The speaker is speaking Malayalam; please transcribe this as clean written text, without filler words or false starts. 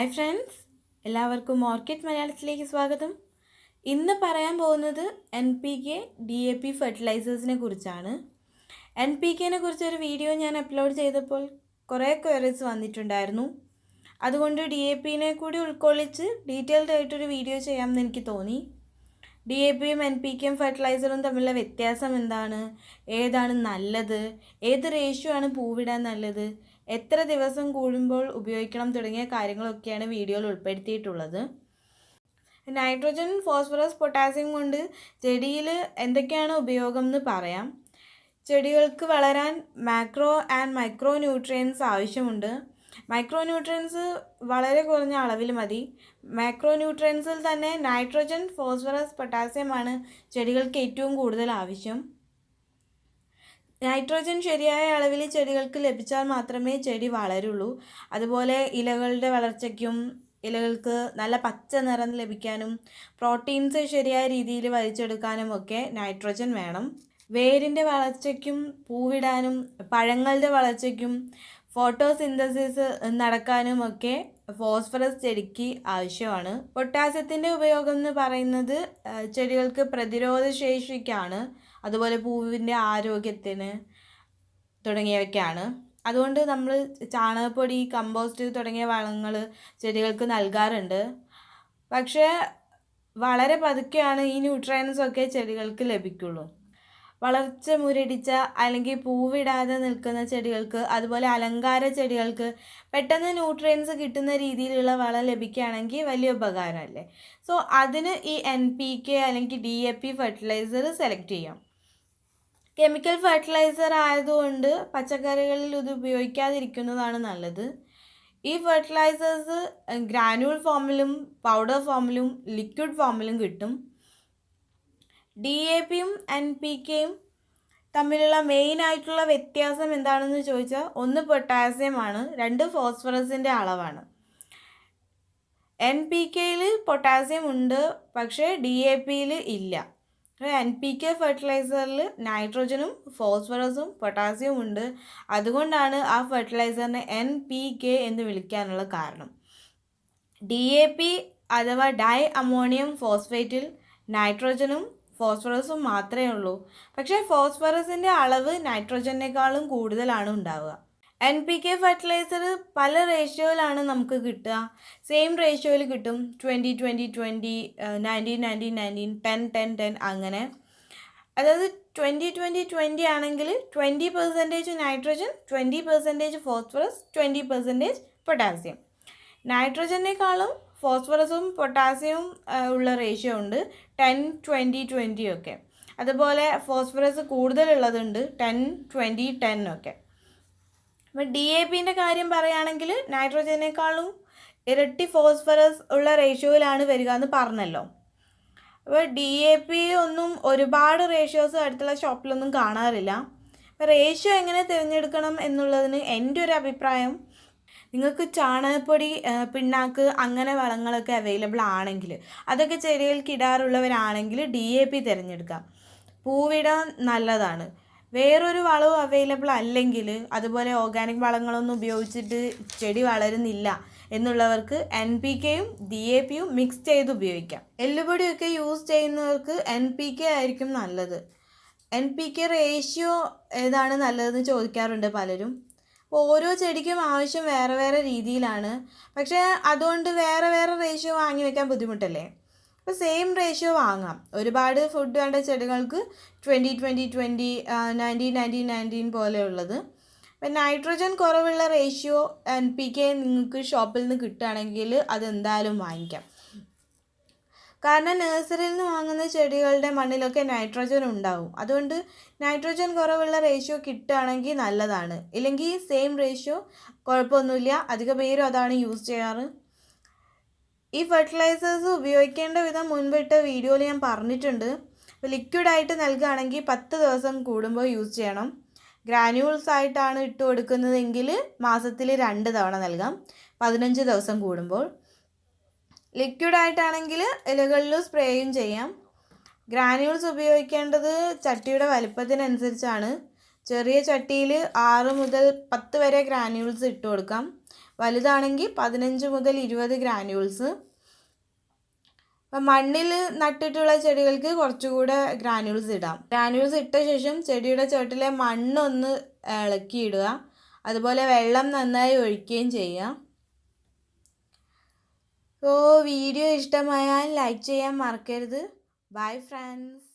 ഹായ് ഫ്രണ്ട്സ്, എല്ലാവർക്കും ഓർക്കിഡ് മലയാളത്തിലേക്ക് സ്വാഗതം. ഇന്ന് പറയാൻ പോകുന്നത് NPK DAP ഫെർട്ടിലൈസേഴ്സിനെ കുറിച്ചാണ്. NPKനെ കുറിച്ചൊരു വീഡിയോ ഞാൻ അപ്ലോഡ് ചെയ്തപ്പോൾ കുറേ ക്വയറീസ് വന്നിട്ടുണ്ടായിരുന്നു. അതുകൊണ്ട് DAPനെ കൂടി ഉൾക്കൊള്ളിച്ച് ഡീറ്റെയിൽഡ് ആയിട്ടൊരു വീഡിയോ ചെയ്യാമെന്ന് എനിക്ക് തോന്നി. DAPയും NPKയും ഫെർട്ടിലൈസറും തമ്മിലുള്ള വ്യത്യാസം എന്താണ്, ഏതാണ് നല്ലത്, ഏത് റേഷ്യോ ആണ് പൂവിടാൻ നല്ലത്, എത്ര ദിവസം കൂടുമ്പോൾ ഉപയോഗിക്കണം തുടങ്ങിയ കാര്യങ്ങളൊക്കെയാണ് വീഡിയോയിൽ ഉൾപ്പെടുത്തിയിട്ടുള്ളത്. നൈട്രോജൻ, ഫോസ്ഫറസ്, പൊട്ടാസ്യം കൊണ്ട് ചെടിയിൽ എന്തൊക്കെയാണ് ഉപയോഗം എന്ന് പറയാം. ചെടികൾക്ക് വളരാൻ മാക്രോ ആൻഡ് മൈക്രോ ന്യൂട്രിയൻസ് ആവശ്യമുണ്ട്. മൈക്രോ ന്യൂട്രിയൻസ് വളരെ കുറഞ്ഞ അളവിൽ മതി. മാക്രോ ന്യൂട്രിയൻസിൽ തന്നെ നൈട്രോജൻ, ഫോസ്ഫറസ്, പൊട്ടാസ്യമാണ് ചെടികൾക്ക് ഏറ്റവും കൂടുതൽ ആവശ്യം. നൈട്രോജൻ ശരിയായ അളവിൽ ചെടികൾക്ക് ലഭിച്ചാൽ മാത്രമേ ചെടി വളരുള്ളൂ. അതുപോലെ ഇലകളുടെ വളർച്ചയ്ക്കും ഇലകൾക്ക് നല്ല പച്ച നിറം ലഭിക്കാനും പ്രോട്ടീൻസ് ശരിയായ രീതിയിൽ വലിച്ചെടുക്കാനും ഒക്കെ നൈട്രോജൻ വേണം. വേരിൻ്റെ വളർച്ചയ്ക്കും പൂവിടാനും പഴങ്ങളുടെ വളർച്ചയ്ക്കും ഫോട്ടോസിന്തസിസ് നടക്കാനുമൊക്കെ ഫോസ്ഫറസ് ചെടിക്ക് ആവശ്യമാണ്. പൊട്ടാസ്യത്തിൻ്റെ ഉപയോഗം എന്ന് പറയുന്നത് ചെടികൾക്ക് പ്രതിരോധ ശേഷിക്കാണ്, അതുപോലെ പൂവിൻ്റെ ആരോഗ്യത്തിന് തുടങ്ങിയവയ്ക്കാണ്. അതുകൊണ്ട് നമ്മൾ ചാണകപ്പൊടി, കമ്പോസ്റ്റ് തുടങ്ങിയ വളങ്ങൾ ചെടികൾക്ക് നൽകാറുണ്ട്. പക്ഷേ വളരെ പതുക്കെയാണ് ഈ ന്യൂട്രിയൻസൊക്കെ ചെടികൾക്ക് ലഭിക്കുള്ളൂ. വളർച്ച മുരടിച്ച അല്ലെങ്കിൽ പൂവിടാതെ നിൽക്കുന്ന ചെടികൾക്ക്, അതുപോലെ അലങ്കാര ചെടികൾക്ക് പെട്ടെന്ന് ന്യൂട്രിയൻസ് കിട്ടുന്ന രീതിയിലുള്ള വളം ലഭിക്കുകയാണെങ്കിൽ വലിയ ഉപകാരമല്ലേ. സോ അതിന് ഈ NPK അല്ലെങ്കിൽ DAP ഫെർട്ടിലൈസർ സെലക്ട് ചെയ്യാം. കെമിക്കൽ ഫെർട്ടിലൈസർ ആയതുകൊണ്ട് പച്ചക്കറികളിൽ ഇത് ഉപയോഗിക്കാതിരിക്കുന്നതാണ് നല്ലത്. ഈ ഫെർട്ടിലൈസേഴ്സ് ഗ്രാനുവൽ ഫോമിലും പൗഡർ ഫോമിലും ലിക്വിഡ് ഫോമിലും കിട്ടും. DAPയും NPKയും തമ്മിലുള്ള മെയിനായിട്ടുള്ള വ്യത്യാസം എന്താണെന്ന് ചോദിച്ചാൽ, ഒന്ന് പൊട്ടാസ്യമാണ്, രണ്ട് ഫോസ്ഫറസിൻ്റെ അളവാണ്. NPKയിൽ പൊട്ടാസ്യം ഉണ്ട്, പക്ഷേ DAPയിൽ ഇല്ല. NPK ഫെർട്ടിലൈസറിൽ നൈട്രോജനും ഫോസ്ഫറസും പൊട്ടാസ്യവും ഉണ്ട്. അതുകൊണ്ടാണ് ആ ഫെർട്ടിലൈസറിനെ NPK എന്ന് വിളിക്കാനുള്ള കാരണം. DAP അഥവാ ഡൈ അമോണിയം ഫോസ്ഫേറ്റിൽ നൈട്രോജനും ഫോസ്ഫറസും മാത്രമേ ഉള്ളൂ. പക്ഷേ ഫോസ്ഫറസിൻ്റെ അളവ് നൈട്രോജനേക്കാളും കൂടുതലാണ് ഉണ്ടാവുക. NPK ഫെർട്ടിലൈസർ പല റേഷ്യോയിലാണ് നമുക്ക് കിട്ടുക. സെയിം റേഷ്യോയിൽ കിട്ടും. 20-20-20, 19-19-19, 10-10-10 അങ്ങനെ. അതായത് 20-20-20 ആണെങ്കിൽ 20% നൈട്രോജൻ, 20% ഫോസ്ഫറസ്, 20% പൊട്ടാസ്യം. നൈട്രോജനേക്കാളും ഫോസ്ഫറസും പൊട്ടാസ്യവും ഉള്ള റേഷ്യോ ഉണ്ട് 10-20-20 ഒക്കെ. അതുപോലെ ഫോസ്ഫറസ് കൂടുതലുള്ളതുണ്ട് 10-20-10 ഒക്കെ. അപ്പോൾ DAPൻ്റെ കാര്യം പറയുകയാണെങ്കിൽ നൈട്രോജനേക്കാളും ഇരട്ടി ഫോസ്ഫറസ് ഉള്ള റേഷ്യോയിലാണ് വരിക എന്ന് പറഞ്ഞല്ലോ. അപ്പോൾ DAP ഒന്നും ഒരുപാട് റേഷ്യോസ് അടുത്തുള്ള ഷോപ്പിലൊന്നും കാണാറില്ല. അപ്പോൾ റേഷ്യോ എങ്ങനെ തിരഞ്ഞെടുക്കണം എന്നുള്ളതിന് എൻ്റെ ഒരു അഭിപ്രായം, നിങ്ങൾക്ക് ചാണകപ്പൊടി, പിണ്ണാക്ക് അങ്ങനെ വളങ്ങളൊക്കെ അവൈലബിൾ ആണെങ്കിൽ, അതൊക്കെ ചെടികൾക്ക് ഇടാറുള്ളവരാണെങ്കിൽ DAP തിരഞ്ഞെടുക്കാം. പൂവിടാൻ നല്ലതാണ്. വേറൊരു വളവും അവൈലബിൾ അല്ലെങ്കിൽ, അതുപോലെ ഓർഗാനിക് വളങ്ങളൊന്നും ഉപയോഗിച്ചിട്ട് ചെടി വളരുന്നില്ല എന്നുള്ളവർക്ക് NPKയും DAPയും മിക്സ് ചെയ്ത് ഉപയോഗിക്കാം. എല്ലുപൊടിയൊക്കെ യൂസ് ചെയ്യുന്നവർക്ക് NPK ആയിരിക്കും നല്ലത്. NPK റേഷ്യോ ഏതാണ് നല്ലതെന്ന് ചോദിക്കാറുണ്ട് പലരും. ഓരോ ചെടിക്കും ആവശ്യം വേറെ വേറെ രീതിയിലാണ്. പക്ഷേ അതുകൊണ്ട് വേറെ വേറെ റേഷ്യോ വാങ്ങി വെക്കാൻ ബുദ്ധിമുട്ടല്ലേ. അപ്പോൾ സെയിം റേഷ്യോ വാങ്ങാം. ഒരുപാട് ഫുഡ് വേണ്ട ചെടികൾക്ക് 20-20-20, 19-19-19 പോലെയുള്ളത്. അപ്പം നൈട്രോജൻ കുറവുള്ള റേഷ്യോ NPK നിങ്ങൾക്ക് ഷോപ്പിൽ നിന്ന് കിട്ടുകയാണെങ്കിൽ അതെന്തായാലും വാങ്ങിക്കാം. കാരണം നഴ്സറിയിൽ നിന്ന് വാങ്ങുന്ന ചെടികളുടെ മണ്ണിലൊക്കെ നൈട്രോജൻ ഉണ്ടാവും. അതുകൊണ്ട് നൈട്രോജൻ കുറവുള്ള റേഷ്യോ കിട്ടുകയാണെങ്കിൽ നല്ലതാണ്. ഇല്ലെങ്കിൽ സെയിം റേഷ്യോ കുഴപ്പമൊന്നുമില്ല. അധിക പേരും അതാണ് യൂസ് ചെയ്യാറ്. ഈ ഫെർട്ടിലൈസേഴ്സ് ഉപയോഗിക്കേണ്ട വിധം മുൻപിട്ട വീഡിയോയിൽ ഞാൻ പറഞ്ഞിട്ടുണ്ട്. ലിക്വിഡായിട്ട് നൽകുകയാണെങ്കിൽ 10 ദിവസം കൂടുമ്പോൾ യൂസ് ചെയ്യണം. ഗ്രാനുവൽസ് ആയിട്ടാണ് ഇട്ട് കൊടുക്കുന്നതെങ്കിൽ മാസത്തിൽ 2 തവണ നൽകാം, 15 ദിവസം കൂടുമ്പോൾ. ലിക്വിഡായിട്ടാണെങ്കിൽ ഇലകളിൽ സ്പ്രേയും ചെയ്യാം. ഗ്രാനുവൽസ് ഉപയോഗിക്കേണ്ടത് ചട്ടിയുടെ വലിപ്പത്തിനനുസരിച്ചാണ്. ചെറിയ ചട്ടിയിൽ 6 മുതൽ 10 വരെ ഗ്രാനുവൽസ് ഇട്ട് കൊടുക്കാം. വലുതാണെങ്കിൽ 15 മുതൽ 20 ഗ്രാനുൾസ്. അപ്പം മണ്ണിൽ നട്ടിട്ടുള്ള ചെടികൾക്ക് കുറച്ചുകൂടെ ഗ്രാനുൾസ് ഇടാം. ഗ്രാനുൾസ് ഇട്ട ശേഷം ചെടിയുടെ ചുവട്ടിലെ മണ്ണൊന്ന് ഇളക്കിയിടുക. അതുപോലെ വെള്ളം നന്നായി ഒഴിക്കുകയും ചെയ്യുക. വീഡിയോ ഇഷ്ടമായാൽ ലൈക്ക് ചെയ്യാൻ മറക്കരുത്. Bye friends.